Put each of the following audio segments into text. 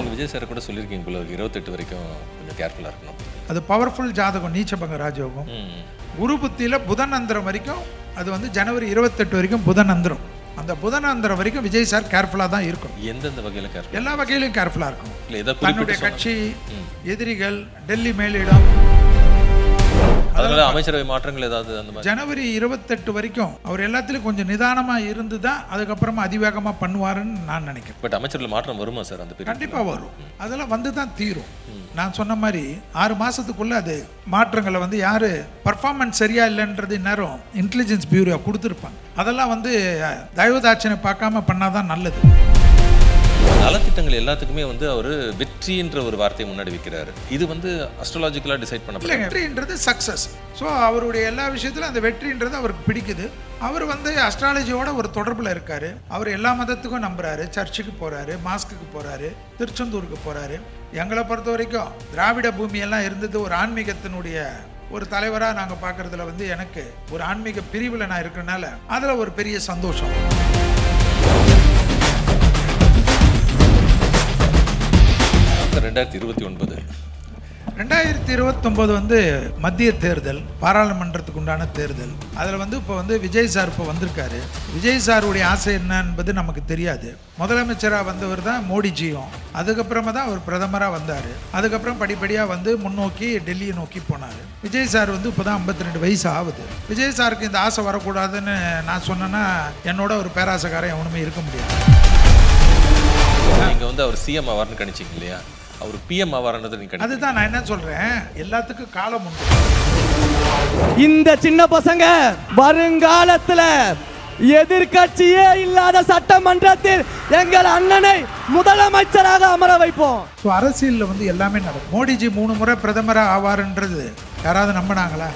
நீங்கள் விஜய் சார் கூட சொல்லியிருக்கீங்க போல 28 வரைக்கும் கொஞ்சம் கேர்ஃபுல்லாக இருக்கணும். அது பவர்ஃபுல் ஜாதகம், நீச்சபங்க ராஜயோகம். குரு புத்தியில் புதன் அந்தரம் வரைக்கும், அது வந்து ஜனவரி 28 வரைக்கும் புதன் அந்தரம். அந்த புதன் அந்தரம் வரைக்கும் விஜய் சார் கேர்ஃபுல்லாக தான் இருக்கும். எந்தெந்த வகையில் கேர்ஃபுல்? எல்லா வகையிலும் கேர்ஃபுல்லாக இருக்கும். இல்லை ஏதாவது தன்னுடைய கட்சி, எதிரிகள், டெல்லி மேலிடம், அதனால அமைச்சரவை மாற்றங்கள் ஏதாவது அந்த மாதிரி. ஜனவரி 28 வரைக்கும் அவர் எல்லாத்துலையும் கொஞ்சம் நிதானமாக இருந்து தான் அதுக்கப்புறமா அதிவேகமாக பண்ணுவாருன்னு நான் நினைக்கிறேன். பட் அமைச்சரில் மாற்றம் வருமா சார் அந்த period? கண்டிப்பாக வரும். அதெல்லாம் வந்து தான் தீரும். நான் சொன்ன மாதிரி 6 மாதத்துக்குள்ளே அது மாற்றங்களை வந்து யார் பர்ஃபார்மன்ஸ் சரியா இல்லைன்றது நேரம் இன்டெலிஜென்ஸ் பியூரோ கொடுத்துருப்பாங்க. அதெல்லாம் வந்து தயவுதாட்சணை பார்க்காம பண்ணாதான் நல்லது. நலத்திட்டங்கள் எல்லாத்துக்குமே வந்து அவர் வெற்றின்ற ஒரு வார்த்தையை முன்னாடி வைக்கிறாரு. இது வந்து அஸ்ட்ராலஜிக்கலாக டிசைட் பண்ண வெற்றின்றது சக்ஸஸ். ஸோ அவருடைய எல்லா விஷயத்திலும் அந்த வெற்றின்றது அவருக்கு பிடிக்குது. அவர் வந்து அஸ்ட்ராலஜியோட ஒரு தொடர்பில் இருக்காரு. அவர் எல்லா மதத்துக்கும் நம்புறாரு. சர்ச்சுக்கு போறாரு, மாஸ்க்கு போறாரு, திருச்செந்தூருக்கு போறாரு. எங்களை பொறுத்த வரைக்கும் திராவிட பூமியெல்லாம் இருந்தது ஒரு ஆன்மீகத்தினுடைய ஒரு தலைவராக நாங்கள் பார்க்குறதுல வந்து எனக்கு ஒரு ஆன்மீக பிரிவில் நான் இருக்கிறனால அதில் ஒரு பெரிய சந்தோஷம். 2029 வந்து மத்திய தேர்தல், பாராளுமன்றத்துக்கு உண்டான தேர்தல். அதில் வந்து இப்போ வந்து விஜய் சார் இப்போ வந்திருக்காரு. விஜய் சாருடைய ஆசை என்ன என்பது நமக்கு தெரியாது. முதலமைச்சராக வந்தவர் தான் மோடிஜியும், அதுக்கப்புறமா தான் அவர் பிரதமராக வந்தார். அதுக்கப்புறம் படிப்படியாக வந்து முன்னோக்கி டெல்லியை நோக்கி போனார். விஜய் சார் வந்து இப்போ தான் 52 வயசு ஆகுது. விஜய் சாருக்கு இந்த ஆசை வரக்கூடாதுன்னு நான் சொன்னேன்னா என்னோட ஒரு பேராசைக்காரன் எவனுமே இருக்க முடியாது. நீங்கள் வந்து அவர் சிஎம் ஆவார்னு கணிச்சிங்க இல்லையா? அவர் பிஎம் ஆவார்ன்றது நீங்க அதுதான் நான் என்ன சொல்றேன், எல்லாத்துக்கும் காலம் உண்டு. இந்த சின்ன பசங்க வருங்காலத்துல எதிர்கட்சியே இல்லாத சட்டமன்றத்தில் எங்கள் அண்ணனை முதலமைச்சராக அமர வைப்போம். ஸோ அரசியலில் வந்து எல்லாமே நடக்கும். மோடிஜி 3 முறை பிரதமராக ஆவாருன்றது யாராவது நம்பினாங்களா?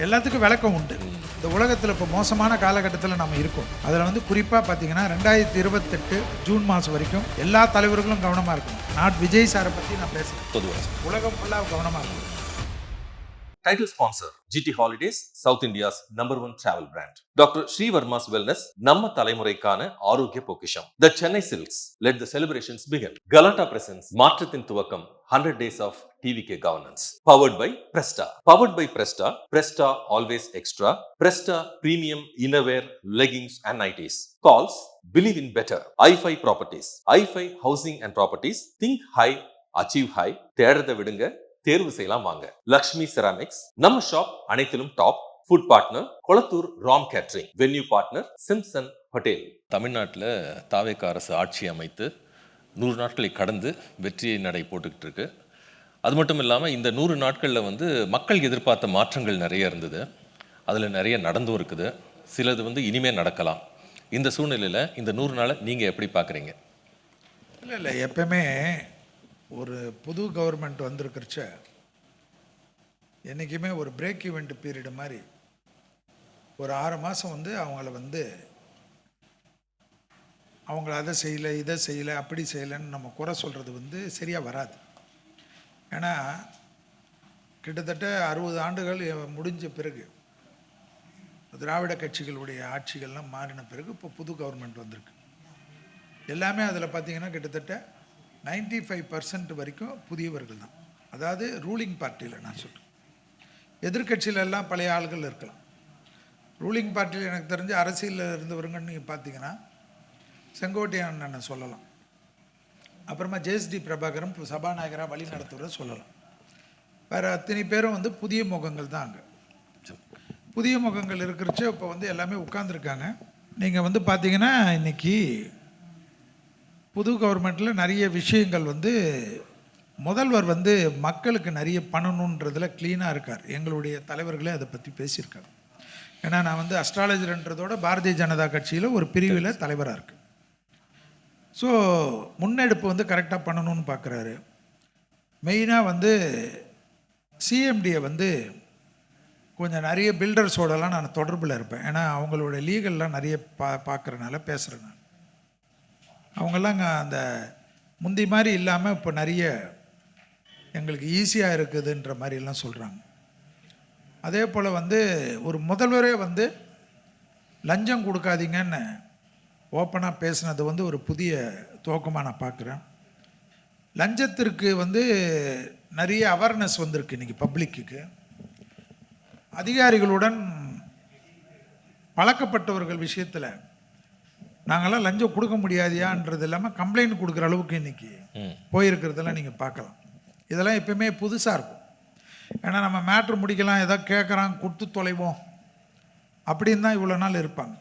எல்லாத்துக்கும் விளக்கம் உண்டு. இந்த உலகத்தில் இப்போ மோசமான காலகட்டத்தில் நம்ம இருக்கோம். அதில் வந்து குறிப்பாக பார்த்தீங்கன்னா 2028 ஜூன் மாதம் வரைக்கும் எல்லா தலைவர்களும் கவனமாக இருக்கும். நாட் விஜய் சாரை பற்றி நான் பேசுகிறேன், பொதுவாக உலகம் ஃபுல்லாக கவனமாக இருக்கும். Title sponsor GT Holidays, South India's #1 travel brand. Dr. Sri Verma's Wellness, நம்ம தலைமுறைக்கான ஆரோக்கிய பொக்கிஷம். The Chennai Silks, let the celebrations begin. Galata presents மாற்றத்தின் துவக்கம் 100 days of TVK governance. Powered by Presta. Powered by Presta. Presta always extra. Presta premium innerwear, leggings and nighties. Calls, believe in better. i5 Properties. i5 Housing and Properties. Think high, achieve high. தேடுறதை விடுங்க, தேர்வு செய்யலாம் வாங்க. Lakshmi ceramics, நம்ம shop அனைத்திலும் top. Food partner Kolathur Ram catering. Venue partner Simpson hotel. தமிழ்நாட்டில் தாவேகா அரசு ஆட்சி அமைத்து 100 நாட்களை கடந்து வெற்றியை நடை போட்டுக்கிட்டு இருக்கு. அது மட்டும் இல்லாமல் இந்த 100 நாட்களில் வந்து மக்கள் எதிர்பார்த்த மாற்றங்கள் நிறைய இருந்தது. அதில் நிறைய நடந்தும் இருக்குது. சிலது வந்து இனிமேல் நடக்கலாம். இந்த சூழ்நிலையில் இந்த 100 நாளை நீங்கள் எப்படி பார்க்குறீங்க? இல்லை எப்பவுமே ஒரு புது கவர்மெண்ட் வந்திருக்கிறச்ச என்றைக்குமே ஒரு பிரேக் ஈவெண்ட் பீரியடு மாதிரி ஒரு 6 மாதம் வந்து அவங்கள அதை செய்யலை, இதை செய்யலை, அப்படி செய்யலைன்னு நம்ம குறை சொல்கிறது வந்து சரியாக வராது. ஏன்னா கிட்டத்தட்ட 60 ஆண்டுகள் முடிஞ்ச பிறகு திராவிட கட்சிகளுடைய ஆட்சிகள்லாம் மாறின பிறகு இப்போ புது கவர்மெண்ட் வந்திருக்கு. எல்லாமே அதில் பார்த்திங்கன்னா கிட்டத்தட்ட 95% வரைக்கும் புதியவர்கள் தான். அதாவது ரூலிங் பார்ட்டியில் நான் சொல்கிறேன். எதிர்கட்சியிலெல்லாம் பழைய ஆள்கள் இருக்கலாம். ரூலிங் பார்ட்டியில் எனக்கு தெரிஞ்சு அரசியலில் இருந்தவருங்கன்னு நீங்கள் பார்த்தீங்கன்னா செங்கோட்டையன் அண்ணன் சொல்லலாம். அப்புறமா ஜேஎஸ்டி பிரபாகரன் சபாநாயகராக வழி நடத்துவரை சொல்லலாம். வேறு அத்தனை பேரும் வந்து புதிய முகங்கள் தான். அங்கே புதிய முகங்கள் இருக்கிறச்ச இப்போ வந்து எல்லாமே உட்கார்ந்துருக்காங்க. நீங்கள் வந்து பார்த்தீங்கன்னா இன்றைக்கி புது கவர்மெண்ட்டில் நிறைய விஷயங்கள் வந்து முதல்வர் வந்து மக்களுக்கு நிறைய பண்ணணுன்றதில் க்ளீனாக இருக்கார். எங்களுடைய தலைவர்களே அதை பற்றி பேசியிருக்காங்க. ஏன்னா நான் வந்து அஸ்ட்ராலஜர்ன்றதோட பாரதிய ஜனதா கட்சியில் ஒரு பிரிவில் தலைவராக இருக்கு. ஸோ முன்னெடுப்பு வந்து கரெக்டாக பண்ணணும்னு பார்க்குறாரு. மெயினாக வந்து சிஎம்டியை வந்து கொஞ்சம் நிறைய பில்டர்ஸோடலாம் நான் தொடர்பில் இருப்பேன். ஏன்னா அவங்களோட லீகல்லாம் நிறைய பார்க்குறனால பேசுகிறேன். அவங்கெல்லாம் அந்த முந்தி மாதிரி இல்லாமல் இப்போ நிறைய எங்களுக்கு ஈஸியாக இருக்குதுன்ற மாதிரிலாம் சொல்கிறாங்க. அதே போல் வந்து ஒரு முதல்வரே வந்து லஞ்சம் கொடுக்காதீங்கன்னு ஓப்பனாக பேசினது வந்து ஒரு புதிய துவக்கமாக நான் பார்க்குறேன். லஞ்சத்திற்கு வந்து நிறைய அவேர்னஸ் வந்திருக்கு இன்றைக்கி பப்ளிக்கு. அதிகாரிகளுடன் பழக்கப்பட்டவர்கள் விஷயத்தில் நாங்கள்லாம் லஞ்சம் கொடுக்க முடியாதியான்றது இல்லாமல் கம்ப்ளைண்ட் கொடுக்குற அளவுக்கு இன்றைக்கி போயிருக்கிறதெல்லாம் நீங்கள் பார்க்கலாம். இதெல்லாம் எப்பயுமே புதுசாக இருக்கும். ஏன்னா நம்ம மேட்ரு முடிக்கலாம், ஏதோ கேட்குறான் கொடுத்து தொலைவோம் அப்படின்னு தான் இவ்வளோ நாள் இருப்பாங்க.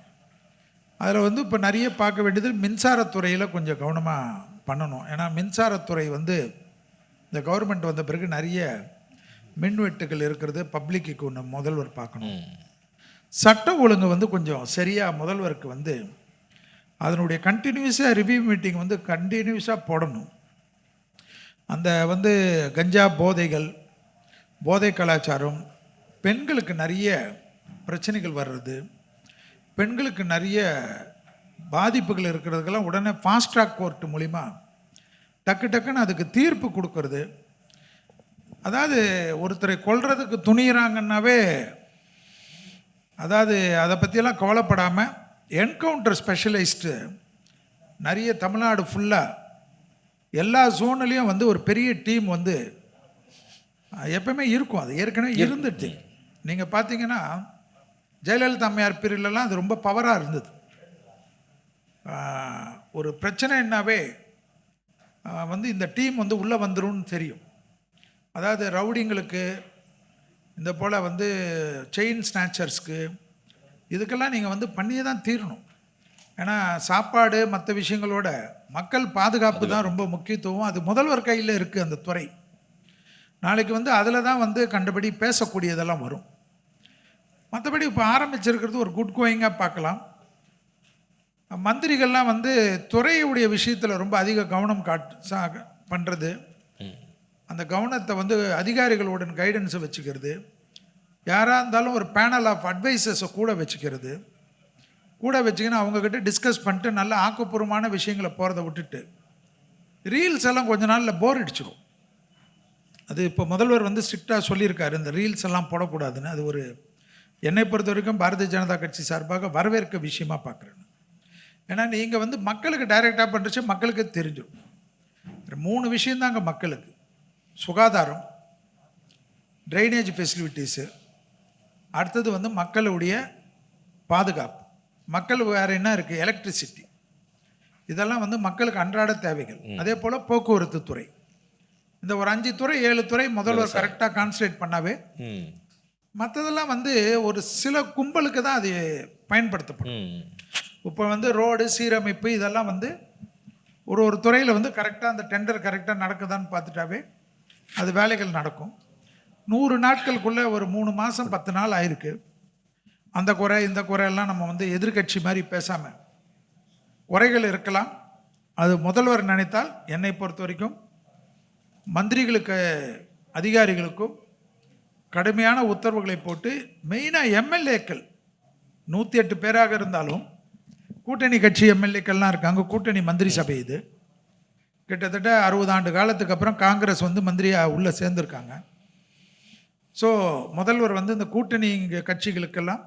அதில் வந்து இப்போ நிறைய பார்க்க வேண்டியது மின்சாரத்துறையில் கொஞ்சம் கவனமாக பண்ணணும். ஏன்னா மின்சாரத்துறை வந்து இந்த கவர்மெண்ட் வந்த பிறகு நிறைய மின்வெட்டுகள் இருக்கிறது பப்ளிக்கு ஒன்று முதல்வர் பார்க்கணும். சட்டம் ஒழுங்கு வந்து கொஞ்சம் சரியாக முதல்வருக்கு வந்து அதனுடைய கண்டினியூஸாக ரிவ்யூ மீட்டிங் வந்து கண்டினியூஸாக போடணும். அந்த வந்து கஞ்சா போதைகள், போதை கலாச்சாரம், பெண்களுக்கு நிறைய பிரச்சனைகள் வர்றது, பெண்களுக்கு நிறைய பாதிப்புகள் இருக்கிறதுக்கெல்லாம் உடனே ஃபாஸ்ட் ட்ராக் கோர்ட் மூலிமா டக்குன்னு அதுக்கு தீர்ப்பு கொடுக்கறது. அதாவது ஒருத்தரை கொல்றதுக்கு துணிகிறாங்கன்னாவே அதாவது அதை பற்றியெல்லாம் கவலைப்படாமல் என்கவுண்டர் ஸ்பெஷலிஸ்ட்டு நிறைய தமிழ்நாடு ஃபுல்லாக எல்லா ஜோன்லேயும் வந்து ஒரு பெரிய டீம் வந்து எப்பவுமே இருக்கும். அது ஏற்கனவே இருந்துட்டு நீங்கள் பார்த்தீங்கன்னா ஜெயலலிதா அம்மையார் பீரியட்லலாம் அது ரொம்ப பவராக இருந்தது. ஒரு பிரச்சனைன்னாவே வந்து இந்த டீம் வந்து உள்ளே வந்துரும்னு தெரியும். அதாவது ரவுடிங்களுக்கு, இந்த போல் வந்து செயின் ஸ்நாச்சர்ஸ்க்கு, இதுக்கெல்லாம் நீங்கள் வந்து பண்ணியே தான் தீரணும். ஏன்னா சாப்பாடு மற்ற விஷயங்களோட மக்கள் பாதுகாப்பு தான் ரொம்ப முக்கியத்துவம். அது முதல்வர் கையில் இருக்குது அந்த துறை. நாளைக்கு வந்து அதில் தான் வந்து கண்டபடி பேசக்கூடியதெல்லாம் வரும். மற்றபடி இப்போ ஆரம்பிச்சிருக்கிறது ஒரு குட் கோயிங்காக பார்க்கலாம். மந்திரிகள்லாம் வந்து துறையுடைய விஷயத்தில் ரொம்ப அதிக கவனம் பண்ணுறது, அந்த கவனத்தை வந்து அதிகாரிகளுடன் கைடன்ஸை வச்சுக்கிறது, யாராக இருந்தாலும் ஒரு பேனல் ஆஃப் அட்வைசர்ஸை கூட வச்சுக்கின்னு அவங்கக்கிட்ட டிஸ்கஸ் பண்ணிட்டு நல்ல ஆக்கப்பூர்வமான விஷயங்களை போகிறத விட்டுட்டு ரீல்ஸ் எல்லாம் கொஞ்ச நாளில் போர் அடிச்சிடும். அது இப்போ முதல்வர் வந்து ஸ்ட்ரிக்டாக சொல்லியிருக்காரு, இந்த ரீல்ஸ் எல்லாம் போடக்கூடாதுன்னு. அது ஒரு என்னை பொறுத்த வரைக்கும் பாரதிய ஜனதா கட்சி சார்பாக வரவேற்க விஷயமா பார்க்குறேன். ஏன்னா நீங்கள் வந்து மக்களுக்கு டைரெக்டாக பண்ணுறச்சு மக்களுக்கு தெரிஞ்சிடும். 3 விஷயந்தாங்க மக்களுக்கு: சுகாதாரம், ட்ரைனேஜ் ஃபெசிலிட்டிஸு, அடுத்தது வந்து மக்களுடைய பாதுகாப்பு. மக்கள் வேறு என்ன இருக்குது, எலக்ட்ரிசிட்டி. இதெல்லாம் வந்து மக்களுக்கு அன்றாட தேவைகள். அதே போல் போக்குவரத்து துறை. இந்த ஒரு 5 துறை 7 துறை முதல்வர் கரெக்டாக கான்சன்ட்ரேட் பண்ணாவே மற்றதெல்லாம் வந்து ஒரு சில கும்பலுக்கு தான் அது பயன்படுத்தப்படும். இப்போ வந்து ரோடு சீரமைப்பு இதெல்லாம் வந்து ஒரு துறையில் வந்து கரெக்டாக அந்த டெண்டர் கரெக்டாக நடக்குதான்னு பார்த்துட்டாவே அது வேலைகள் நடக்கும். 100 நாட்களுக்குள்ளே ஒரு 3 மாதம் 10 நாள் ஆயிருக்கு. அந்த குறை இந்த குறையெல்லாம் நம்ம வந்து எதிர்கட்சி மாதிரி பேசாமல், குறைகள் இருக்கலாம், அது முதல்வர் நினைத்தால் என்னை பொறுத்த வரைக்கும் மந்திரிகளுக்கு அதிகாரிகளுக்கும் கடுமையான உத்தரவுகளை போட்டு, மெயினாக எம்எல்ஏக்கள் 108 பேராக இருந்தாலும் கூட்டணி கட்சி எம்எல்ஏக்கள்லாம் இருக்காங்க. கூட்டணி மந்திரி சபை இது. கிட்டத்தட்ட 60 ஆண்டு காலத்துக்கு அப்புறம் காங்கிரஸ் வந்து மந்திரியாக உள்ளே சேர்ந்துருக்காங்க. ஸோ முதல்வர் வந்து இந்த கூட்டணி கட்சிகளுக்கெல்லாம்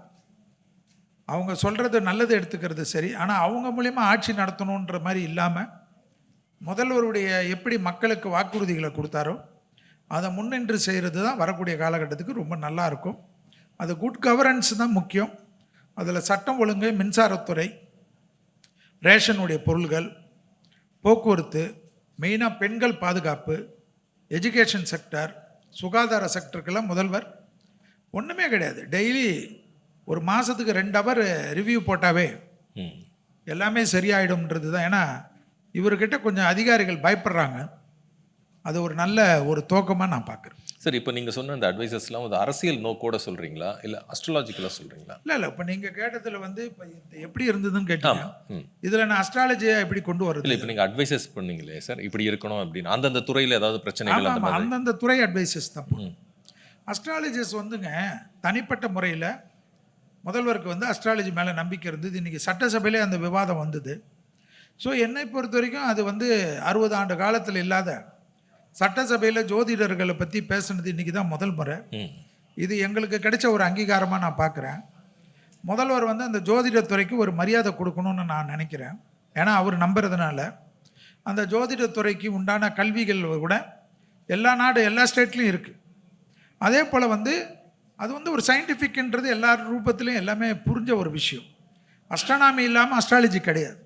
அவங்க சொல்கிறது நல்லது எடுத்துக்கிறது சரி, ஆனால் அவங்க மூலிமா ஆட்சி நடத்தணுன்ற மாதிரி இல்லாமல் முதல்வருடைய எப்படி மக்களுக்கு வாக்குறுதிகளை கொடுத்தாரோ அதை முன்னின்று செய்கிறது தான் வரக்கூடிய காலகட்டத்துக்கு ரொம்ப நல்லா இருக்கும். அது குட் கவர்னன்ஸ் தான் முக்கியம். அதில் சட்டம் ஒழுங்கு, மின்சாரத்துறை, ரேஷனுடைய பொருள்கள், போக்குவரத்து, மெயினாக பெண்கள் பாதுகாப்பு, எஜுகேஷன் செக்டர், சுகாதார செக்டருக்கெல்லாம் முதல்வர் ஒன்றுமே கிடையாது. டெய்லி ஒரு மாதத்துக்கு 2 ஹவர் ரிவ்யூ போட்டாவே எல்லாமே சரியாயிடும்ன்றது தான். ஏன்னா இவர்கிட்ட கொஞ்சம் அதிகாரிகள் பயப்படுறாங்க. அது ஒரு நல்ல ஒரு துவக்கமாக நான் பார்க்குறேன். சரி, இப்போ நீங்கள் சொன்ன அந்த அட்வைசஸ்லாம் ஒரு அரசியல் நோக்கோட சொல்கிறீங்களா இல்லை அஸ்ட்ராலஜிக்கலாக சொல்கிறீங்களா? இல்லை இப்போ நீங்கள் கேட்டதில் வந்து இப்போ எப்படி இருந்ததுன்னு கேட்டீங்க. இதில் நான் அஸ்ட்ராலஜியை எப்படி கொண்டு வரது? இல்லை, இப்போ நீங்கள் அட்வைசஸ் பண்ணீங்களே சார், இப்படி இருக்கணும் அப்படின்னு அந்தந்த துறையில் ஏதாவது பிரச்சனைகள்? அந்தந்த துறை அட்வைசஸ் தான். அஸ்ட்ராலஜிஸ் வந்துங்க தனிப்பட்ட முறையில் முதல்வருக்கு வந்து அஸ்ட்ராலஜி மேலே நம்பிக்கை இருந்தது. இன்றைக்கி சட்டசபையிலே அந்த விவாதம் வந்தது. ஸோ என்னை பொறுத்த வரைக்கும் அது வந்து 60 ஆண்டு காலத்தில் இல்லாத சட்டசபையில் ஜோதிடர்களை பற்றி பேசுனது இன்றைக்கி தான் முதல் முறை. இது எங்களுக்கு கிடைச்ச ஒரு அங்கீகாரமாக நான் பார்க்குறேன். முதல்வர் வந்து அந்த ஜோதிடத்துறைக்கு ஒரு மரியாதை கொடுக்கணும்னு நான் நினைக்கிறேன். ஏன்னா அவர் நம்புறதுனால அந்த ஜோதிடத்துறைக்கு உண்டான கல்விகள் கூட எல்லா எல்லா ஸ்டேட்லேயும் இருக்குது. அதே போல் வந்து அது வந்து ஒரு சயின்டிஃபிக்ன்றது எல்லா ரூபத்துலையும் எல்லாமே புரிஞ்ச ஒரு விஷயம். அஸ்ட்ரானாமி இல்லாமல் அஸ்ட்ராலஜி கிடையாது.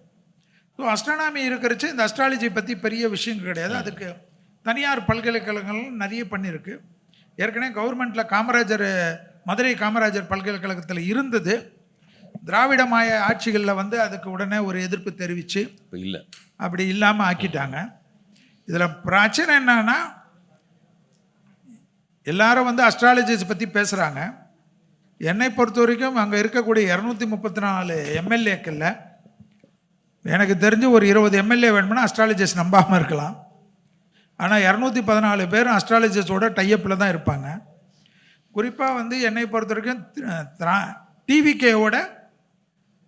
ஸோ அஸ்ட்ரானாமி இருக்கிறச்சு இந்த அஸ்ட்ராலஜி பற்றி பெரிய விஷயம் கிடையாது. அதுக்கு தனியார் பல்கலைக்கழகங்களும் நிறைய பண்ணியிருக்கு. ஏற்கனவே கவர்மெண்ட்டில் மதுரை காமராஜர் பல்கலைக்கழகத்தில் இருந்தது. திராவிட மாய ஆட்சிகளில் வந்து அதுக்கு உடனே ஒரு எதிர்ப்பு தெரிவித்து இல்லை அப்படி இல்லாமல் ஆக்கிட்டாங்க. இதில் பிரச்சனை என்னன்னா, எல்லாரும் வந்து அஸ்ட்ராலஜிஸ் பற்றி பேசுகிறாங்க. என்னை பொறுத்த வரைக்கும் அங்கே இருக்கக்கூடிய 234 எம்எல்ஏக்களில் எனக்கு தெரிஞ்சு ஒரு 20 எம்எல்ஏ வேணும்னா அஸ்ட்ராலஜிஸ் நம்பாமல் இருக்கலாம். ஆனால் 214 பேரும் அஸ்ட்ராலஜிஸோட டைப்பில் தான் இருப்பாங்க. குறிப்பாக வந்து என்னை பொறுத்த வரைக்கும் டிவிகேவோட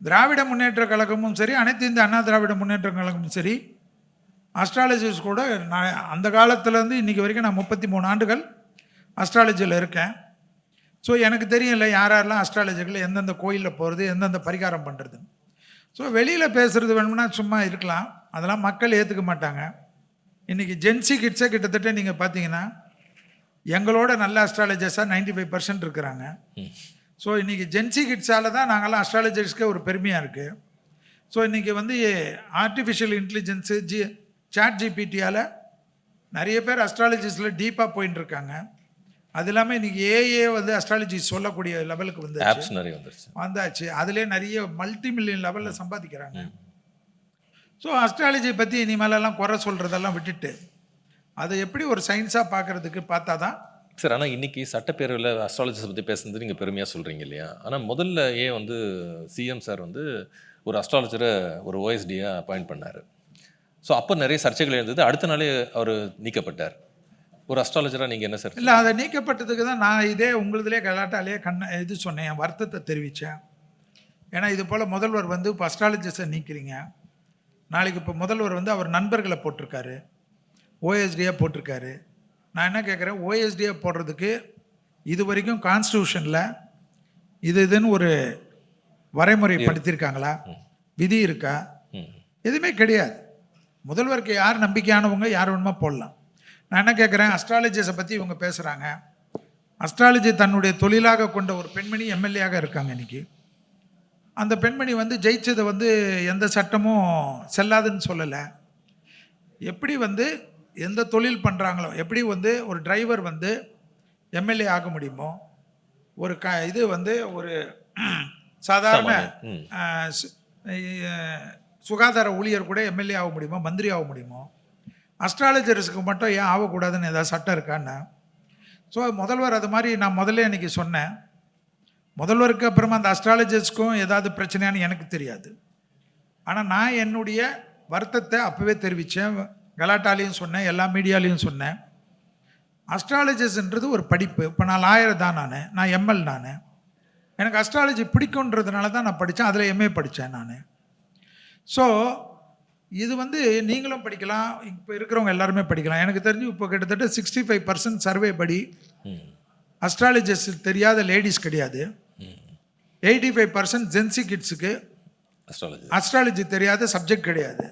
திராவிட முன்னேற்ற கழகமும் சரி, அனைத்து இந்த அண்ணா திராவிட முன்னேற்ற கழகமும் சரி, அஸ்ட்ராலஜிஸ் கூட நான் அந்த காலத்துலேருந்து இன்றைக்கி வரைக்கும் நான் 33 ஆண்டுகள் அஸ்ட்ராலஜியில் இருக்கேன். ஸோ எனக்கு தெரியல யாரெல்லாம் அஸ்ட்ராலஜிகள் எந்தெந்த கோயிலில் போகிறது, எந்தெந்த பரிகாரம் பண்ணுறது. ஸோ வெளியில் பேசுகிறது வேணும்னா சும்மா இருக்கலாம், அதெல்லாம் மக்கள் ஏற்றுக்க மாட்டாங்க. இன்றைக்கி ஜென்சி கிட்ஸை கிட்டத்தட்ட நீங்கள் பார்த்தீங்கன்னா எங்களோட நல்ல அஸ்ட்ராலஜர்ஸாக 95% இருக்கிறாங்க. ஸோ இன்றைக்கி ஜென்சி கிட்ஸால் தான் நாங்கள்லாம் அஸ்ட்ராலஜர்ஸ்க்கே ஒரு பெருமையாக இருக்குது. ஸோ இன்றைக்கி வந்து ஆர்டிஃபிஷியல் இன்டெலிஜென்ஸு சாட் ஜிபிடியால் நிறைய பேர் அஸ்ட்ராலஜிஸில் டீப்பாக போயின்னு இருக்காங்க. அது இல்லாமல் இன்றைக்கி ஏஏ வந்து அஸ்ட்ராலஜி சொல்லக்கூடிய லெவலுக்கு வந்தாச்சு. அதிலே நிறைய மல்டி மில்லியன் லெவலில் சம்பாதிக்கிறாங்க. ஸோ அஸ்ட்ராலஜி பற்றி இனிமேலெல்லாம் குறை சொல்கிறதெல்லாம் விட்டுட்டு அதை எப்படி ஒரு சயின்ஸாக பார்க்குறதுக்கு பார்த்தா தான் சார். ஆனால் இன்றைக்கி சட்டப்பேரவையில் அஸ்ட்ராலஜிஸ் பற்றி பேசுறது நீங்கள் பெருமையாக சொல்கிறீங்க இல்லையா? ஆனால் முதல்ல ஏன் வந்து சிஎம் சார் வந்து ஒரு அஸ்ட்ராலஜரை ஒரு ஓஎஸ்டியாக அப்பாயிண்ட் பண்ணார். ஸோ அப்போ நிறைய சர்ச்சைகள் இருந்தது. அடுத்த நாளே அவர் நீக்கப்பட்டார். ஒரு அஸ்ட்ராலஜராக நீங்கள் என்ன சார்? இல்லை, அதை நீக்கப்பட்டதுக்கு தான் நான் உங்களுதிலே கலாட்டாலே இது சொன்னேன், என் வருத்தத்தை தெரிவித்தேன். ஏன்னா இது போல் முதல்வர் வந்து இப்போ அஸ்ட்ராலஜிஸை நீக்கிறீங்க, நாளைக்கு இப்போ முதல்வர் வந்து அவர் நண்பர்களை போட்டிருக்காரு, ஓஎஸ்டியாக போட்டிருக்காரு. நான் என்ன கேட்குறேன், ஓஎஸ்டியாக போடுறதுக்கு இது வரைக்கும் கான்ஸ்டியூஷனில் இதுன்னு ஒரு வரைமுறை படுத்தியிருக்காங்களா? விதி இருக்கா? எதுவுமே கிடையாது. முதல்வருக்கு யார் நம்பிக்கையானவங்க யார் வேணுமா போடலாம். நான் என்ன கேட்குறேன், அஸ்ட்ராலஜிஸை பற்றி இவங்க பேசுகிறாங்க. அஸ்ட்ராலஜி தன்னுடைய தொழிலாக கொண்ட ஒரு பெண்மணி எம்எல்ஏயாக இருக்காங்க இன்றைக்கி. அந்த பெண்மணி வந்து ஜெயிச்சதை வந்து எந்த சட்டமும் செல்லாதுன்னு சொல்லலை. எப்படி வந்து எந்த தொழில் பண்ணுறாங்களோ, எப்படி வந்து ஒரு டிரைவர் வந்து எம்எல்ஏ ஆக முடியுமோ, ஒரு இது வந்து ஒரு சாதாரண சுகாதார ஊழியர் கூட எம்எல்ஏ ஆக முடியுமோ, மந்திரி ஆக முடியுமோ, அஸ்ட்ராலஜர்ஸுக்கு மட்டும் ஏன் ஆகக்கூடாதுன்னு ஏதாவது சட்டம் இருக்கான்னு. ஸோ முதல்வர் அது மாதிரி நான் முதல்ல இன்றைக்கி சொன்னேன். முதல்வருக்கு அப்புறமா அந்த அஸ்ட்ராலஜர்ஸ்க்கும் ஏதாவது பிரச்சனையானு எனக்கு தெரியாது. ஆனால் நான் என்னுடைய வருத்தத்தை அப்போவே தெரிவித்தேன், கலாட்டாலையும் சொன்னேன், எல்லா மீடியாலையும் சொன்னேன். அஸ்ட்ராலஜிஸ்ன்றது ஒரு படிப்பு. இப்போ நான் லாயர் தான், நான் எம்எல், எனக்கு அஸ்ட்ராலஜி பிடிக்குன்றதுனால தான் நான் படித்தேன், அதில் எம்ஏ படித்தேன் நான். ஸோ இது வந்து நீங்களும் படிக்கலாம், இப்போ இருக்கிறவங்க எல்லாருமே படிக்கலாம். எனக்கு தெரிஞ்சு இப்போ கிட்டத்தட்ட 65% சர்வே படி அஸ்ட்ராலஜிஸ் தெரியாத லேடிஸ் கிடையாது. 85% ஜென்சி கிட்ஸுக்கு அஸ்ட்ராலஜி தெரியாத சப்ஜெக்ட் கிடையாது.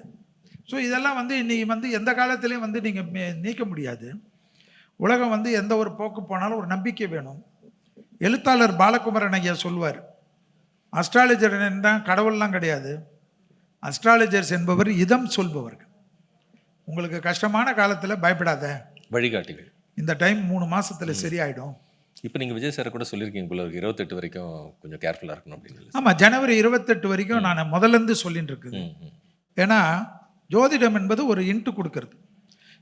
ஸோ இதெல்லாம் வந்து இன்றைக்கி வந்து எந்த காலத்துலேயும் வந்து நீங்கள் நீக்க முடியாது. உலகம் வந்து எந்த ஒரு போக்கு போனாலும் ஒரு நம்பிக்கை வேணும். எழுத்தாளர் பாலகுமாரன் ஐயா சொல்வார், அஸ்ட்ராலஜர் என்ன கடவுள்லாம் கிடையாது, அஸ்ட்ராலஜர்ஸ் என்பவர் இதம் சொல்பவர்கள். உங்களுக்கு கஷ்டமான காலத்தில் பயப்படாத, வழிகாட்டிகள், இந்த டைம் 3 மாதத்தில் சரியாயிடும். இப்போ நீங்கள் விஜய் சார் கூட சொல்லியிருக்கீங்க போல, 28 வரைக்கும் கொஞ்சம் கேர்ஃபுல்லாக இருக்கணும் அப்படின்னு. ஆமாம், ஜனவரி 28 வரைக்கும் நான் முதல்லேருந்து சொல்லிட்டு இருக்குது. ஏன்னா ஜோதிடம் என்பது ஒரு இன்ட்டு கொடுக்கறது.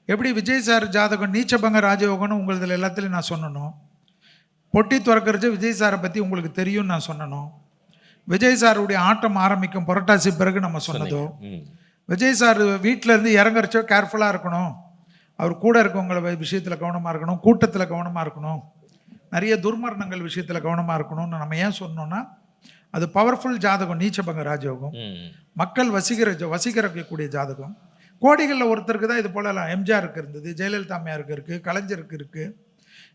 எப்படி விஜய் சார் ஜாதகம் நீச்சபங்க ராஜயோகம்னு உங்களதில் எல்லாத்துலையும் நான் சொன்னணும், பொட்டி திறக்கிறது விஜய் சாரை பற்றி உங்களுக்கு தெரியும்னு நான் சொன்னணும், விஜய் சாருடைய ஆட்டம் ஆரம்பிக்கும் புரட்டாசி பிறகு நம்ம சொன்னதோ, விஜய் சார் வீட்டில் இருந்து இறங்குறச்சோ கேர்ஃபுல்லாக இருக்கணும், அவர் கூட இருக்கவங்கள விஷயத்தில் கவனமாக இருக்கணும், கூட்டத்தில் கவனமாக இருக்கணும், நிறைய துர்மரணங்கள் விஷயத்தில் கவனமாக இருக்கணும்னு நம்ம ஏன் சொன்னோன்னா, அது பவர்ஃபுல் ஜாதகம் நீச்சபங்க ராஜயோகம், மக்கள் வசீகரிக்கக்கூடிய ஜாதகம். கோடிகளில் ஒருத்தருக்கு தான் இது போலலாம். எம்ஜிஆருக்கு இருந்தது, ஜெயலலிதா அம்மையாருக்கு இருக்குது, கலைஞருக்கு இருக்குது,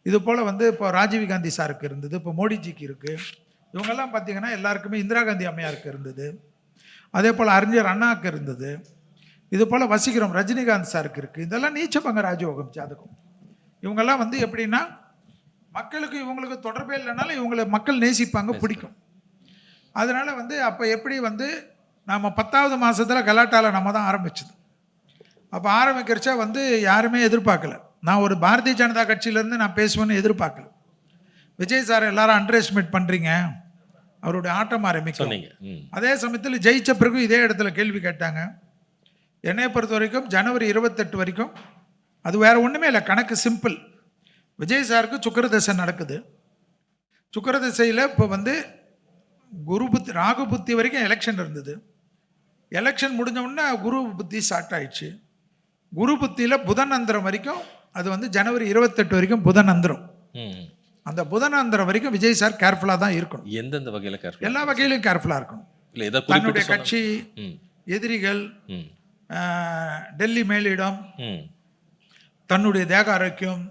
இது போல் வந்து இப்போ ராஜீவ் காந்தி சாருக்கு இருந்தது, இப்போ மோடிஜிக்கு இருக்குது. இவங்கெல்லாம் பார்த்திங்கன்னா எல்லாருக்குமே இந்திரா காந்தி அம்மையாருக்கு இருந்தது, அதே போல் அறிஞர் அண்ணாவுக்கு இருந்தது. இது போல் வசீகரம் ரஜினிகாந்த் சாருக்கு இருக்குது. இதெல்லாம் நீச்சபங்க ராஜயோகம் ஜாதகம். இவங்கெல்லாம் வந்து எப்படின்னா மக்களுக்கு இவங்களுக்கு தொடர்பே இல்லைனாலும் இவங்களை மக்கள் நேசிப்பாங்க, பிடிக்கும். அதனால் வந்து அப்போ எப்படி வந்து நம்ம 10வது மாதத்தில் கலாட்டாவில் நம்ம தான் ஆரம்பிச்சது. அப்போ ஆரம்பிக்கிறச்சா வந்து யாருமே எதிர்பார்க்கல. நான் ஒரு பாரதிய ஜனதா கட்சியிலேருந்து நான் பேசுவேன்னு எதிர்பார்க்கல. விஜய் சார் எல்லாரும் அண்டர் எஸ்டிமேட் பண்ணுறீங்க, அவருடைய ஆட்டம் ஆரம்பிக்கும். அதே சமயத்தில் ஜெயிச்ச பிறகு இதே இடத்துல கேள்வி கேட்டாங்க. என்னை பொறுத்த வரைக்கும் ஜனவரி 28 வரைக்கும் அது வேறு ஒன்றுமே இல்லை, கணக்கு சிம்பிள். விஜய் சாருக்கு சுக்கிரதசை நடக்குது. சுக்கிரதசையில் இப்போ வந்து குரு புத்தி ராகு புத்தி வரைக்கும் எலெக்ஷன் இருந்தது. எலெக்ஷன் முடிஞ்ச உடனே குரு புத்தி ஸ்டார்ட் ஆயிடுச்சு. குரு புத்தியில் புதன் அந்தரம் வரைக்கும் அது வந்து ஜனவரி 28 வரைக்கும் புதன் அந்தரம். அந்த புதன் அந்தரம் வரைக்கும் விஜய் சார் கேர்ஃபுல்லாக தான் இருக்கணும். எந்தெந்த வகையில் கேர்ஃபுல்? எல்லா வகையிலும் கேர்ஃபுல்லாக இருக்கணும். தன்னுடைய கட்சி, எதிரிகள், டெல்லி மேலிடம், தன்னுடைய தேக ஆரோக்கியம்,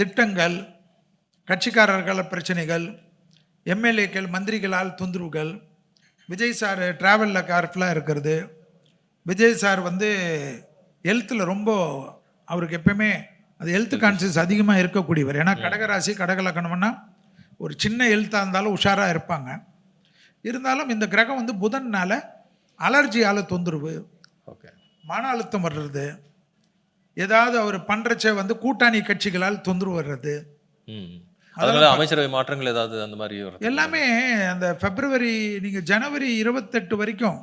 திட்டங்கள், கட்சிக்காரர்கள் பிரச்சனைகள், எம்எல்ஏக்கள் மந்திரிகளால் தொந்தரவுகள், விஜய் சார் ட்ராவலில் கேர்ஃபுல்லாக இருக்கிறது. விஜய் சார் வந்து ஹெல்த்தில் ரொம்ப அவருக்கு எப்பயுமே அது ஹெல்த் கான்சியஸ் அதிகமாக இருக்கக்கூடியவர். ஏன்னா கடகராசி கடகலக்கணம்னா ஒரு சின்ன ஹெல்த்தாக இருந்தாலும் உஷாராக இருப்பாங்க. இருந்தாலும் இந்த கிரகம் வந்து புதன்னால் அலர்ஜியால் தொந்தரவு, மன அழுத்தம் வர்றது, ஏதாவது அவர் பண்ணுறச்ச வந்து கூட்டணி கட்சிகளால் தொந்தரவு வர்றது, அதனால அமைச்சரவை மாற்றங்கள் ஏதாவது அந்த மாதிரி எல்லாமே அந்த பிப்ரவரி நீங்கள் ஜனவரி 28 வரைக்கும்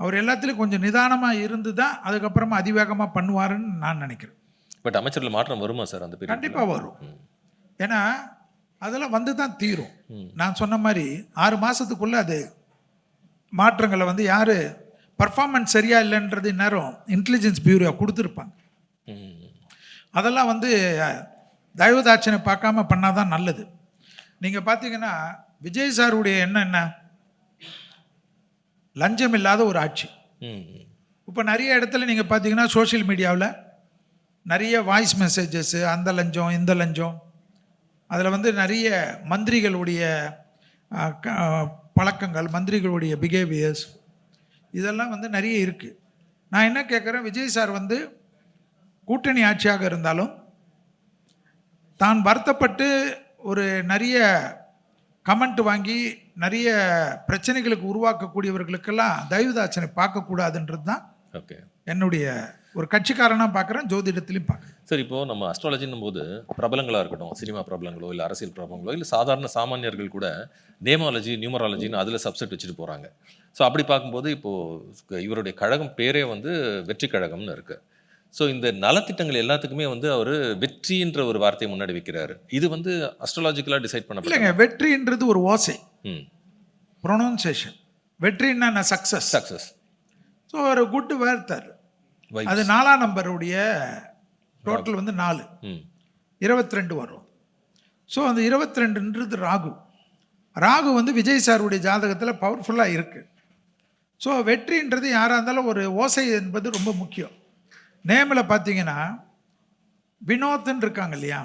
அவர் எல்லாத்துலேயும் கொஞ்சம் நிதானமாக இருந்து தான் அதுக்கப்புறமா அதிவேகமாக பண்ணுவாருன்னு நான் நினைக்கிறேன். பட் அமைச்சர்கள் மாற்றம் வருமா சார்? அந்த பீரியட் கண்டிப்பாக வரும். ஏன்னா அதெல்லாம் வந்து தான் தீரும். நான் சொன்ன மாதிரி 6 மாதத்துக்குள்ளே அது மாற்றங்களை வந்து யார் பர்ஃபார்மன்ஸ் சரியா இல்லைன்றது நேரம் இன்டெலிஜென்ஸ் பியூரோ கொடுத்துருப்பாங்க. அதெல்லாம் வந்து தயவுதாட்சனை பார்க்காம பண்ணாதான் நல்லது. நீங்கள் பார்த்தீங்கன்னா விஜய் சாருடைய எண்ணம் என்ன? லஞ்சம் இல்லாத ஒரு ஆட்சி. இப்போ நிறைய இடத்துல நீங்கள் பார்த்தீங்கன்னா சோஷியல் மீடியாவில் நிறைய வாய்ஸ் மெசேஜஸ், அந்த லஞ்சம் இந்த லஞ்சம், அதில் வந்து நிறைய மந்திரிகளுடைய பழக்கங்கள், மந்திரிகளுடைய பிஹேவியர்ஸ், இதெல்லாம் வந்து நிறைய இருக்குது. நான் என்ன கேட்குறேன், விஜய் சார் வந்து கூட்டணி ஆட்சியாக இருந்தாலும் தான் வருத்தப்பட்டு ஒரு நிறைய கமெண்ட் வாங்கி நிறைய பிரச்சனைகளுக்கு உருவாக்கக்கூடியவர்களுக்கெல்லாம் தயவுதாட்சனை பார்க்கக்கூடாதுன்றது தான் என்னுடைய ஒரு கட்சிக்காரனாக பார்க்குறேன், ஜோதிடத்திலையும் பார்க்குறேன். சார், இப்போது நம்ம அஸ்ட்ராலஜின்னும் போது பிரபலங்களாக இருக்கட்டும், சினிமா பிரபலங்களோ இல்லை அரசியல் பிரபலங்களோ இல்லை சாதாரண சாமானியர்கள் கூட நேமாலஜி நியூமராலஜின்னு அதில் சப்செட் வச்சுட்டு போகிறாங்க. ஸோ அப்படி பார்க்கும்போது இப்போது இவருடைய கழகம் பேரே வந்து வெற்றி கழகம்னு இருக்குது. ஸோ இந்த நலத்திட்டங்கள் எல்லாத்துக்குமே வந்து அவர் வெற்றின்ற ஒரு வார்த்தையை முன்னாடி வைக்கிறாரு. இது வந்து அஸ்ட்ராலஜிக்கலாக டிசைட் பண்ண இல்லைங்க. வெற்றின்றது ஒரு ஓசை, ப்ரொனவுன்சியேஷன். வெற்றின்னா சக்ஸஸ். ஸோ ஒரு குட் வேர்த்தார். அது 4ஆம் நம்பருடைய டோட்டல் வந்து 4, 22 வரும். ஸோ அந்த 22ன்றது ராகு. ராகு வந்து விஜய் சாருடைய ஜாதகத்தில் பவர்ஃபுல்லாக இருக்குது. ஸோ வெற்றின்றது யாராக இருந்தாலும் ஒரு ஓசை என்பது ரொம்ப முக்கியம். நேமில் பார்த்தீங்கன்னா வினோத்ன்னு இருக்காங்க இல்லையா,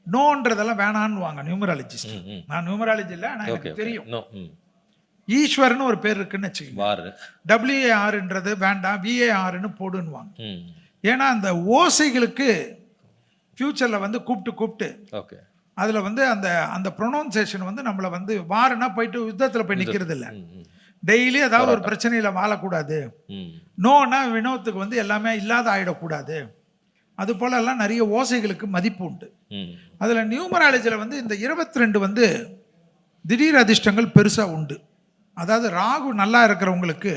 நோன்றதெல்லாம் வேணான்னு வாங்க நியூமராலஜிஸ்ட். நான் நியூமராலஜி இல்லை, ஆனால் எனக்கு தெரியும். ஈஸ்வரன் ஒரு பேர் இருக்குன்னு வச்சுக்கோங்க. WARன்றது வேண்டாம், VARன்னு போடுன்னுவாங்க. ஏன்னா அந்த ஓசைகளுக்கு ஃபியூச்சரில் வந்து கூப்பிட்டு அதில் வந்து அந்த அந்த ப்ரொனவுன்சியேஷன் வந்து நம்மளை வந்து வாருன்னா போயிட்டு யுத்தத்தில் போய் நிற்கிறது இல்லை. டெய்லி ஏதாவது ஒரு பிரச்சனையில் வாழக்கூடாது. நோனா வினோத்துக்கு வந்து எல்லாமே இல்லாத ஆகிடக்கூடாது. அது போல எல்லாம் நிறைய ஓசைகளுக்கு மதிப்பு உண்டு. அதில் நியூமராலஜியில் வந்து இந்த 22 வந்து திடீர் அதிர்ஷ்டங்கள் பெருசாக உண்டு. அதாவது ராகு நல்லா இருக்கிறவங்களுக்கு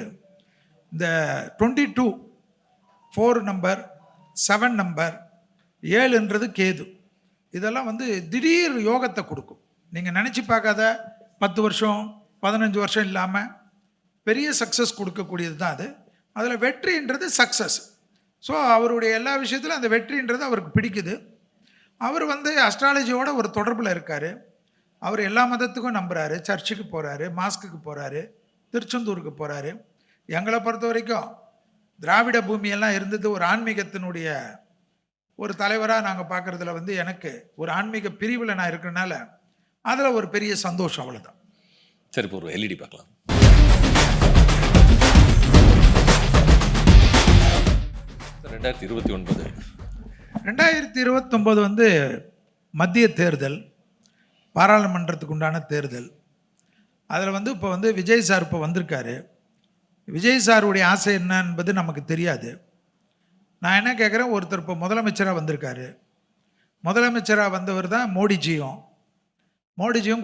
இந்த 22, 4 நம்பர், 7 நம்பர், 7ன்றது கேது, இதெல்லாம் வந்து திடீர் யோகத்தை கொடுக்கும். நீங்கள் நினச்சி பார்க்காத 10 வருஷம் 15 வருஷம் இல்லாமல் பெரிய சக்ஸஸ் கொடுக்கக்கூடியது தான் அது. அதில் வெற்றின்றது சக்ஸஸ். ஸோ அவருடைய எல்லா விஷயத்திலும் அந்த வெற்றின்றது அவருக்கு பிடிக்குது. அவர் வந்து அஸ்ட்ராலஜியோட ஒரு தொடர்பில் இருக்கார். அவர் எல்லா மதத்துக்கும் நம்புகிறாரு. சர்ச்சுக்கு போகிறாரு, மாஸ்க்குக்கு போகிறாரு, திருச்செந்தூருக்கு போகிறாரு. எங்களை பொறுத்த வரைக்கும் திராவிட பூமியெல்லாம் இருந்தது ஒரு ஆன்மீகத்தினுடைய ஒரு தலைவராக நாங்கள் பார்க்குறதுல வந்து எனக்கு ஒரு ஆன்மீக பிரிவில் நான் இருக்கிறனால அதில் ஒரு பெரிய சந்தோஷம், அவ்வளோதான். சரி, இப்போ ஒரு LED பார்க்கலாம். 2029 2029 வந்து மத்திய தேர்தல், பாராளுமன்றத்துக்கு உண்டான தேர்தல். அதில் வந்து இப்போ வந்து விஜய் சார் இப்போ வந்திருக்காரு. விஜய் சாருடைய ஆசை என்ன என்பது நமக்கு தெரியாது. நான் என்ன கேட்குறேன், ஒருத்தர் இப்போ முதலமைச்சராக வந்திருக்காரு. முதலமைச்சராக வந்தவர் தான் மோடிஜியும்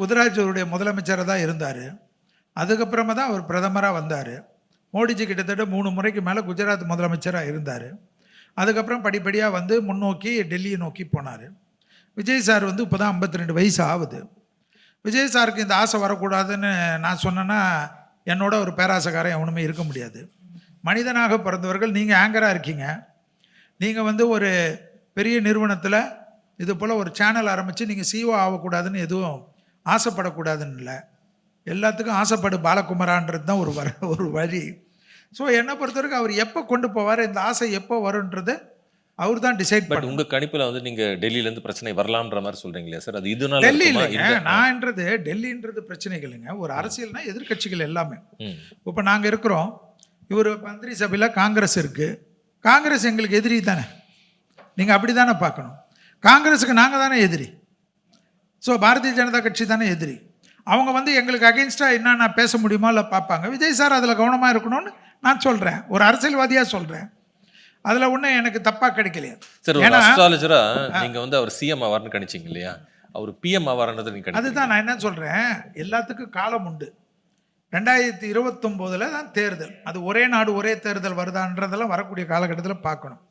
குஜராத்துடைய முதலமைச்சராக தான் இருந்தார். அதுக்கப்புறமா தான் அவர் பிரதமராக வந்தார். மோடிஜி கிட்டத்தட்ட 3 முறைக்கு மேலே குஜராத் முதலமைச்சராக இருந்தார். அதுக்கப்புறம் படிப்படியாக வந்து முன்னோக்கி டெல்லியை நோக்கி போனார். விஜய் சார் வந்து இப்போ தான் 52 வயசு ஆகுது. விஜய் சாருக்கு இந்த ஆசை வரக்கூடாதுன்னு நான் சொன்னேன்னா என்னோட ஒரு பேராசைக்காரன் எவனுமே இருக்க முடியாது. மனிதனாக பிறந்தவர்கள். நீங்கள் ஆங்கராக இருக்கீங்க. நீங்கள் வந்து ஒரு பெரிய நிறுவனத்தில் இது போல் ஒரு சேனல் ஆரம்பித்து நீங்கள் சிஓ ஆகக்கூடாதுன்னு எதுவும் ஆசைப்படக்கூடாதுன்னு இல்லை. எல்லாத்துக்கும் ஆசைப்படு பாலகுமாரான்றது தான் ஒரு வழி. ஸோ என்னை பொறுத்தவரைக்கும் அவர் எப்போ கொண்டு போவார், இந்த ஆசை எப்போ வரும்ன்றது அவர் தான் டிசைட் பட் பண்ண. உங்க கணிப்புல வந்து நீங்க டெல்லியில இருந்து பிரச்சனை வரலாம்ன்ற மாதிரி சொல்றீங்களா சார்? அது இதனால டெல்லி இருக்குமா? இல்லைங்க, நான்ன்றது டெல்லின்றது பிரச்சனைகள் இல்லைங்க. ஒரு அரசியல்னா எதிர்க்கட்சிகள் எல்லாமே. இப்போ நாங்கள் இருக்கிறோம், இவர் மந்திரி சபையில் காங்கிரஸ் இருக்குது. காங்கிரஸ் எங்களுக்கு எதிரி தானே, நீங்கள் அப்படி தானே பார்க்கணும். காங்கிரஸுக்கு நாங்கள் தானே எதிரி. ஸோ பாரதிய ஜனதா கட்சி தானே எதிரி. அவங்க வந்து எங்களுக்கு அகெயின்ஸ்டாக என்னென்ன பேச முடியுமோ இல்லை பார்ப்பாங்க. விஜய் சார் அதில் கவனமாக இருக்கணும்னு நான் சொல்கிறேன், ஒரு அரசியல்வாதியாக சொல்கிறேன். அதில் ஒன்றும் எனக்கு தப்பாக கிடைக்கலையா சார்? ஒரு அஸ்ட்ராலஜரா நீங்க வந்து அவர் சிஎம் ஆவார்னு கணிச்சிங்க இல்லையா? அவர் பிஎம் ஆவார்ன்றது நீங்க அதுதான் நான் என்ன சொல்கிறேன், எல்லாத்துக்கும் காலம் உண்டு. 2029 தான் தேர்தல். அது ஒரே நாடு ஒரே தேர்தல் வருதான்றதெல்லாம் வரக்கூடிய காலகட்டத்தில் பார்க்கணும்.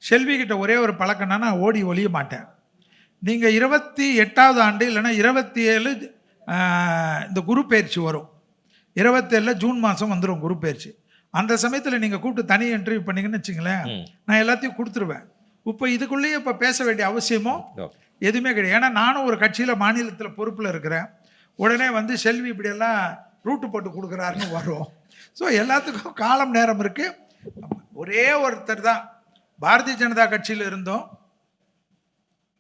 செல்வி கிட்ட ஒரே ஒரு பழக்கம்னா, நான் ஓடி ஒழிய மாட்டேன். நீங்கள் 28வது ஆண்டு இல்லைன்னா 27 இந்த குரு பயிற்சி வரும். 27 ஜூன் மாதம் வந்துடும் குரு பயிற்சி. அந்த சமயத்தில் நீங்கள் கூப்பிட்டு தனி இன்டர்வியூ பண்ணிங்கன்னு வச்சுங்களேன், நான் எல்லாத்தையும் கொடுத்துருவேன். இப்போ இதுக்குள்ளேயே இப்போ பேச வேண்டிய அவசியமோ எதுவுமே கிடையாது. ஏன்னா நானும் ஒரு கட்சியில் மாநிலத்தில் பொறுப்பில் இருக்கிறேன். உடனே வந்து செல்வி இப்படியெல்லாம் ரூட்டு போட்டு கொடுக்குறாருன்னு வரும். ஸோ எல்லாத்துக்கும் காலம் நேரம் இருக்குது. ஒரே ஒருத்தர் தான் பாரதிய ஜனதா கட்சியில் இருந்தோம்,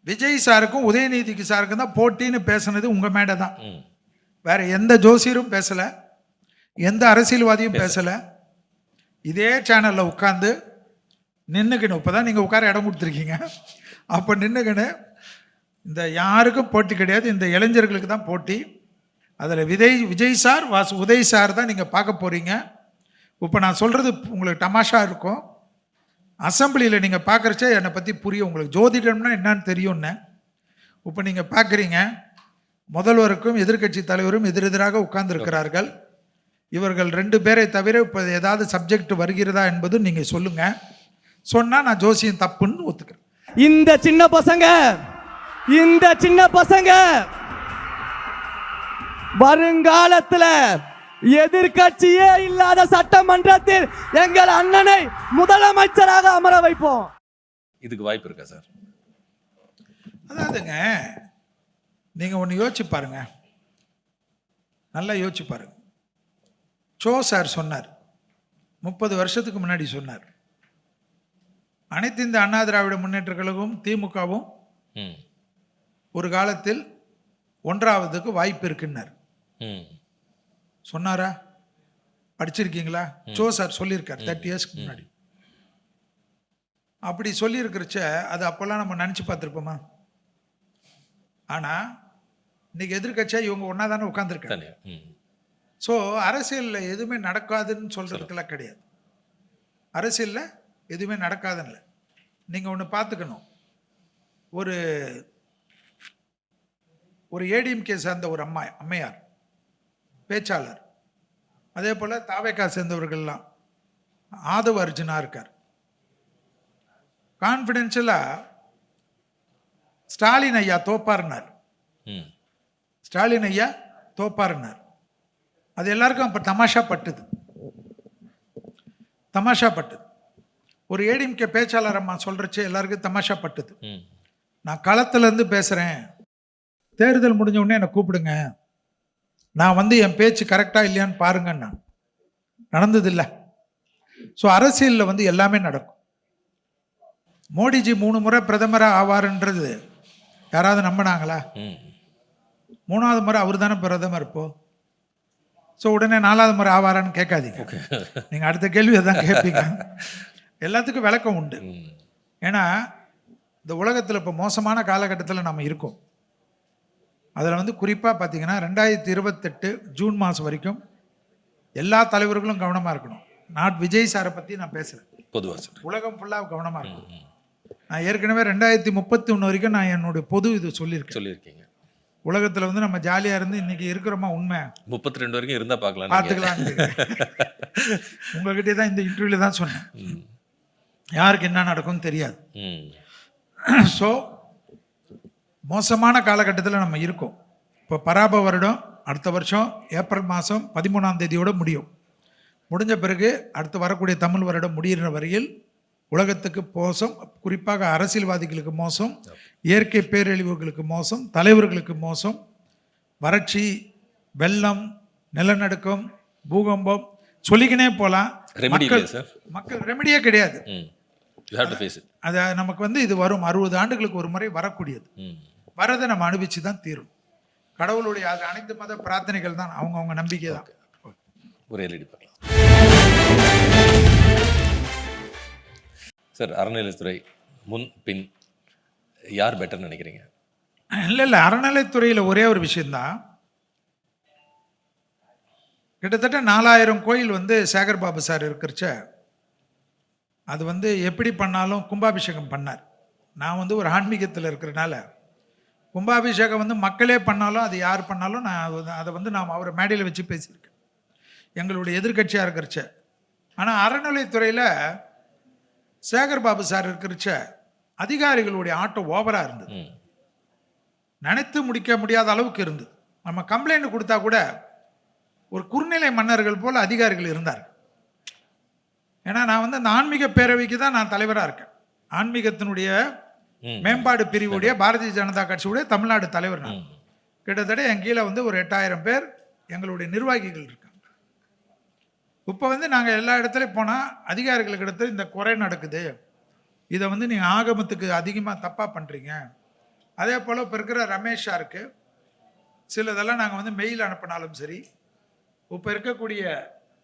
விஜய் சாருக்கும் உதயநிதிக்கு சாருக்கும் தான் போட்டின்னு பேசுனது உங்கள் மேடை தான். வேற எந்த ஜோசியரும் பேசலை, எந்த அரசியல்வாதியும் பேசலை. இதே சேனலில் உட்காந்து நின்றுக்கணும். இப்போ தான் நீங்கள் உட்கார இடம் கொடுத்துருக்கீங்க. அப்போ நின்றுக்கணு இந்த யாருக்கும் போட்டி கிடையாது, இந்த இளைஞர்களுக்கு தான் போட்டி. அதில் விஜய் சார் உதய் சார் தான் நீங்கள் பார்க்க போகிறீங்க. இப்போ நான் சொல்கிறது உங்களுக்கு தமாஷா இருக்கும். அசம்பிளியில் நீங்கள் பார்க்குறச்சே என்னை பற்றி புரியும், உங்களுக்கு ஜோதிடம்னா என்னன்னு தெரியும்னு. இப்போ நீங்கள் பார்க்குறீங்க, முதல்வருக்கும் எதிர்க்கட்சி தலைவரும் எதிரெதிராக உட்கார்ந்துருக்கிறார்கள். இவர்கள் 2 பேரை தவிர இப்போ ஏதாவது சப்ஜெக்ட் வருகிறதா என்பது நீங்கள் சொல்லுங்கள். சொன்னால் நான் ஜோசியம் தப்புன்னு ஒத்துக்கிறேன். இந்த சின்ன பசங்க வருங்காலத்துல எதிர்க்கட்சியே இல்லாத சட்டமன்றத்தில் எங்கள் அண்ணனை முதலமைச்சராக அமர வைப்போம். இதுக்கு வாய்ப்பு இருக்கா சார்? அதாவதுங்க, நீங்கள் ஒன்று யோசிச்சு பாருங்க, நல்லா யோசிச்சு பாருங்க. சோ சார் சொன்னார், 30 வருஷத்துக்கு முன்னாடி சொன்னார், அனைத்து இந்த அண்ணா திராவிட முன்னேற்ற கழகமும் திமுகவும் ஒரு காலத்தில் ஒன்றாவதுக்கு வாய்ப்பு இருக்குன்னார். சொன்னாரா? படிச்சிருக்கீங்களா? சோ சார் சொல்லியிருக்கார் 30 இயர்ஸ்க்கு முன்னாடி. அப்படி சொல்லியிருக்கிறச்ச அது அப்போல்லாம் நம்ம நினச்சி பார்த்துருப்போமா? ஆனால் இன்னைக்கு எதிர்க்கட்சியாக இவங்க ஒன்றா தானே உட்காந்துருக்காங்க. ஸோ அரசியலில் எதுவுமே நடக்காதுன்னு சொல்கிறதுக்கெல்லாம் கிடையாது. அரசியலில் எதுவுமே நடக்காதுன்னு இல்லை. நீங்கள் ஒன்று பார்த்துக்கணும், ஒரு ஏடிஎம்கே சேர்ந்த ஒரு அம்மையார் பேச்சாளர், அதே போல் தாவேக்கா சேர்ந்தவர்கள்லாம், ஆதவ அர்ஜுனா இருக்கார். கான்ஃபிடென்ஷியலாக ஸ்டாலின் ஐயா தோப்பாருனார். அது எல்லாருக்கும் அப்போ தமாஷா பட்டுது. ஒரு ஏடிஎம்கே பேச்சாளர் அம்மா சொல்கிறச்சே எல்லாருக்கும் தமாஷா பட்டுது. நான் களத்துலேருந்து பேசுகிறேன், தேர்தல் முடிஞ்ச உடனே என்னை கூப்பிடுங்க, நான் வந்து என் பேச்சு கரெக்டாக இல்லையான்னு பாருங்கன்னா நடந்ததில்லை. ஸோ அரசியலில் வந்து எல்லாமே நடக்கும். மோடிஜி 3 முறை பிரதமராக ஆவாருன்றது யாராவது நம்பினாங்களா? 3வது முறை அவர் தானே பிரதமர் இப்போ. ஸோ உடனே 4வது முறை ஆவாரான்னு கேட்காதீங்க. நீங்கள் அடுத்த கேள்வி தான் கேட்பீங்க. எல்லாத்துக்கும் விளக்கம் உண்டு. ம். ஏன்னா இந்த உலகத்தில் இப்போ மோசமான காலகட்டத்தில் நம்ம இருக்கோம். அதில் வந்து குறிப்பாக பார்த்தீங்கன்னா 2028 ஜூன் மாதம் வரைக்கும் எல்லா தலைவர்களும் கவனமாக இருக்கணும். விஜய் சாரை பற்றி நான் பேசுகிறேன், பொதுவா சார். உலகம் ஃபுல்லாக கவனமாக இருக்கணும். ம். நான் ஏற்கனவே 2031 வரைக்கும் நான் என்னுடைய பொது இது சொல்லியிருக்கேன். சொல்லியிருக்கீங்க. உலகத்தில் வந்து நம்ம ஜாலியாக இருந்து இன்னைக்கு இருக்கிறோமா உண்மை 32 வரைக்கும் இருந்தா பார்க்கலாம். பார்த்துக்கலாம். உங்ககிட்டே தான் இந்த இன்டர்வியூவில் தான் சொன்னேன், யாருக்கு என்ன நடக்கும்னு தெரியாது. ஸோ மோசமான காலகட்டத்தில் நம்ம இருக்கோம். இப்போ பராப வருடம் அடுத்த வருஷம் ஏப்ரல் மாதம் 13ஆம் தேதியோடு முடியும். முடிஞ்ச பிறகு அடுத்து வரக்கூடிய தமிழ் வருடம் முடிகிற வரையில் உலகத்துக்கு மோசம், குறிப்பாக அரசியல்வாதிகளுக்கு மோசம், இயற்கை பேரழிவுகளுக்கு மோசம், தலைவர்களுக்கு மோசம், வறட்சி, வெள்ளம், நிலநடுக்கம், பூகம்பம் சொல்லிக்கினே போகலாம். மக்கள் ரெமடியே கிடையாது. அது நமக்கு வந்து இது வரும் 60 ஆண்டுகளுக்கு ஒரு முறை வரக்கூடியது. வரதை நம்ம அனுபவிச்சு தான் தீரும். கடவுளுடைய அது அனைத்து மத பிரார்த்தனைகள் தான், அவங்க நம்பிக்கை தான். ஒரே சார், அறநிலைத்துறை முன் பின் யார் பெட்டர் நினைக்கிறீங்க? இல்லை, அறநிலைத்துறையில் ஒரே ஒரு விஷயந்தான். கிட்டத்தட்ட 4000 கோயில் வந்து சேகர் பாபு சார் இருக்கிறச்ச அது வந்து எப்படி பண்ணாலும் கும்பாபிஷேகம் பண்ணார். நான் வந்து ஒரு ஆன்மீகத்தில் இருக்கிறனால கும்பாபிஷேகம் வந்து மக்களே பண்ணாலும் அது யார் பண்ணாலும் நான் அதை வந்து நாம் அவரை மேடையில் வச்சு பேசியிருக்கேன், எங்களுடைய எதிர்கட்சியாக இருக்கிறச்ச. ஆனால் அறநிலைத்துறையில் சேகர் பாபு சார் இருக்கிறச்ச அதிகாரிகளுடைய ஆட்டம் ஓவராக இருந்தது, நினைத்து முடிக்க முடியாத அளவுக்கு இருந்து. நம்ம கம்ப்ளைண்ட் கொடுத்தா கூட ஒரு குறுநிலை மன்னர்கள் போல் அதிகாரிகள் இருந்தார். ஏன்னா நான் வந்து அந்த ஆன்மீக பேரவைக்கு தான் நான் தலைவராக இருக்கேன். ஆன்மீகத்தினுடைய மேம்பாடு பிரிவுடைய பாரதிய ஜனதா கட்சியுடைய தமிழ்நாடு தலைவர் நான். கிட்டத்தட்ட என் கீழே வந்து ஒரு 8000 பேர் எங்களுடைய நிர்வாகிகள் இருக்காங்க. இப்போ வந்து நாங்கள் எல்லா இடத்துலையும் போனால் அதிகாரிகளுக்கு இடத்துல இந்த குறை நடக்குது, இதை வந்து நீங்கள் ஆகமத்துக்கு அதிகமாக தப்பாக பண்ணுறீங்க. அதே போல் இப்போ இருக்கிற ரமேஷ் சாருக்கு சிலதெல்லாம் நாங்கள் வந்து மெயில் அனுப்பினாலும் சரி, இப்போ இருக்கக்கூடிய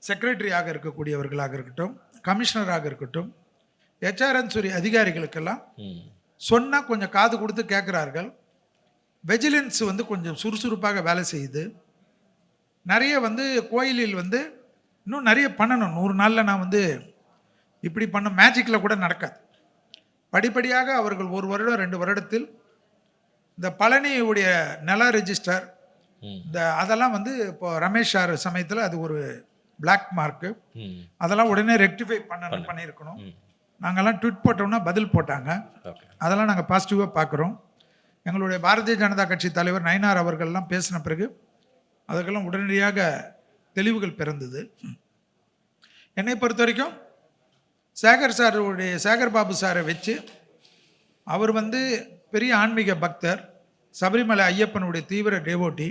செக்ரட்டரியாக இருக்கக்கூடியவர்களாக இருக்கட்டும், கமிஷனராக இருக்கட்டும், HRN அதிகாரிகளுக்கெல்லாம் சொன்னால் கொஞ்சம் காது கொடுத்து கேட்குறார்கள். வெஜிலன்ஸ் வந்து கொஞ்சம் சுறுசுறுப்பாக வேலை செய்யுது. நிறைய வந்து கோயிலில் வந்து இன்னும் நிறைய பண்ணணும். 100 நாளில் நான் வந்து இப்படி பண்ண மேஜிக்கில் கூட நடக்காது. படிப்படியாக அவர்கள் 1 வருடம் 2 வருடத்தில் இந்த பழனியுடைய நில ரெஜிஸ்டர் இந்த அதெல்லாம் வந்து இப்போ ரமேஷ் சார் சமயத்தில் அது ஒரு பிளாக் மார்க்கு, அதெல்லாம் உடனே ரெக்டிஃபை பண்ணியிருக்கணும். நாங்கள்லாம் ட்வீட் போட்டோம்னா பதில் போட்டாங்க. அதெல்லாம் நாங்கள் பாசிட்டிவாக பார்க்குறோம். எங்களுடைய பாரதிய ஜனதா கட்சி தலைவர் நயினார் அவர்கள்லாம் பேசின பிறகு அதுக்கெல்லாம் உடனடியாக தெளிவுகள் பிறந்தது. என்னை பொறுத்த வரைக்கும் சேகர் பாபு சாரை வச்சு, அவர் வந்து பெரிய ஆன்மீக பக்தர், சபரிமலை ஐயப்பனுடைய தீவிர டேவோட்டி.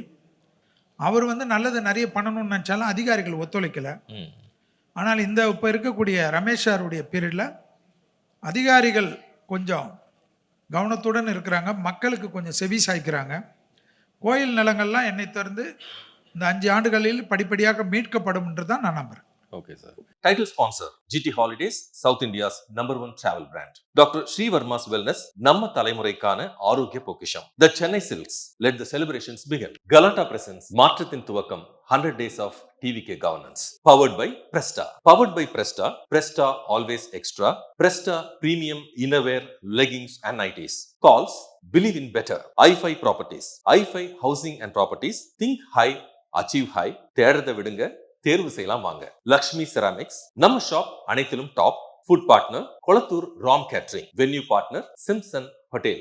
அவர் வந்து நல்லது நிறைய பண்ணணும்னு நினச்சாலும் அதிகாரிகள் ஒத்துழைக்கலை. ஆனால் இந்த இப்போ இருக்கக்கூடிய ரமேஷ் சாருடைய பீரியடில் அதிகாரிகள் கொஞ்சம் கவனத்துடன் இருக்கிறாங்க, மக்களுக்கு கொஞ்சம் செவி சாய்க்கிறாங்க. கோயில் நிலங்கள்லாம் என்னை திறந்து இந்த 5 ஆண்டுகளில் படிப்படியாக மீட்கப்படும் என்று தான் நான் நம்புறேன். Okay, sir. Title sponsor GT Holidays, South India's #1 travel brand. Dr. Sri Verma's Wellness, நம்ம தலைமுறைக்கான ஆரோக்கிய பொக்கிஷம். The Chennai Silks, let the celebrations begin. Galata presents மாற்றத்தின் துவக்கம் 100 days of TVK governance. Powered by Presta. Powered by Presta, Presta always extra, Presta premium innerwear, leggings and nighties. Calls, believe in better. i5 Properties. i5 Housing and Properties. Think high, achieve high. தேடுறத விடுங்க, தேர்வு செய்யலாம் வாங்க. Lakshmi ceramics, நம்ம shop அனைத்திலும் top. Food partner Kolathur Ram catering. Venue partner Simpson hotel.